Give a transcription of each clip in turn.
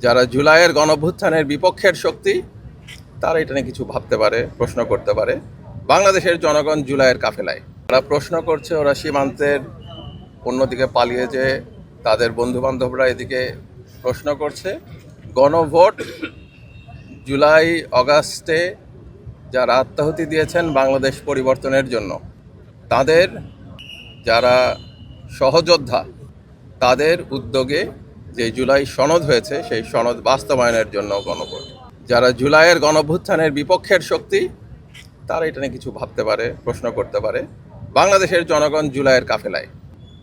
যারা জুলাইয়ের গণঅভ্যুত্থানের বিপক্ষের শক্তি তারা এটা নিয়ে কিছু ভাবতে পারে, প্রশ্ন করতে পারে। বাংলাদেশের জনগণ জুলাইয়ের কাফেলায়, তারা প্রশ্ন করছে ওরা সীমান্তের অন্যদিকে পালিয়ে যে তাদের বন্ধু বান্ধবরা এদিকে প্রশ্ন করছে। গণভোট জুলাই অগাস্টে যারা আত্মাহুতি দিয়েছেন বাংলাদেশ পরিবর্তনের জন্য, তাদের যারা সহযোদ্ধা, তাদের উদ্যোগে যে জুলাই সনদ হয়েছে সেই সনদ বাস্তবায়নের জন্য গণভোট। যারা জুলাইয়ের গণঅভ্যুত্থানের বিপক্ষের শক্তি তারা এটা নিয়ে কিছু ভাবতে পারে, প্রশ্ন করতে পারে। বাংলাদেশের জনগণ জুলাইয়ের কাফেলায়,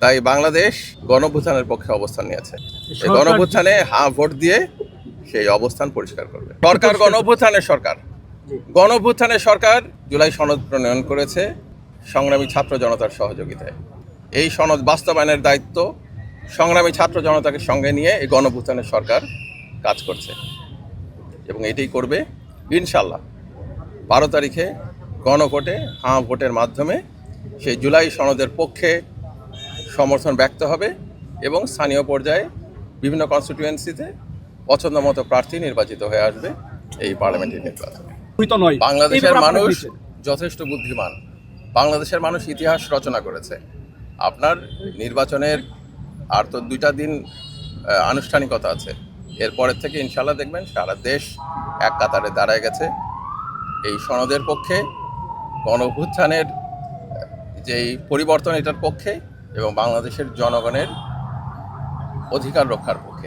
তাই বাংলাদেশ গণঅভ্যুত্থানের পক্ষে অবস্থান নিয়েছে। এই গণঅভ্যুত্থানে হ্যাঁ ভোট দিয়ে সেই অবস্থান পরিষ্কার করবে সরকার। গণঅভ্যুত্থানের সরকার জুলাই সনদ প্রণয়ন করেছে সংগ্রামী ছাত্র জনতার সহযোগিতায়। এই সনদ বাস্তবায়নের দায়িত্ব সংগ্রামী ছাত্র জনতাকে সঙ্গে নিয়ে এই গণঅভ্যুত্থানের সরকার কাজ করছে এবং এটাই করবে ইনশাল্লাহ। 12 তারিখে গণভোটে হ্যাঁ ভোটের মাধ্যমে সেই জুলাই সনদের পক্ষে সমর্থন ব্যক্ত হবে এবং স্থানীয় পর্যায়ে বিভিন্ন কনস্টিটিউয়েন্সিতে পছন্দ মতো প্রার্থী নির্বাচিত হয়ে আসবে এই পার্লামেন্টের নির্বাচনে। বাংলাদেশের মানুষ যথেষ্ট বুদ্ধিমান। বাংলাদেশের মানুষ ইতিহাস রচনা করেছে। আপনার নির্বাচনের আর তো 2টা দিন আনুষ্ঠানিকতা আছে, এরপরের থেকে ইনশাল্লাহ দেখবেন সারা দেশ এক কাতারে দাঁড়ায় গেছে এই সনদের পক্ষে, গণঅভ্যুত্থানের যেই পরিবর্তন এটার পক্ষে এবং বাংলাদেশের জনগণের অধিকার রক্ষার পক্ষে।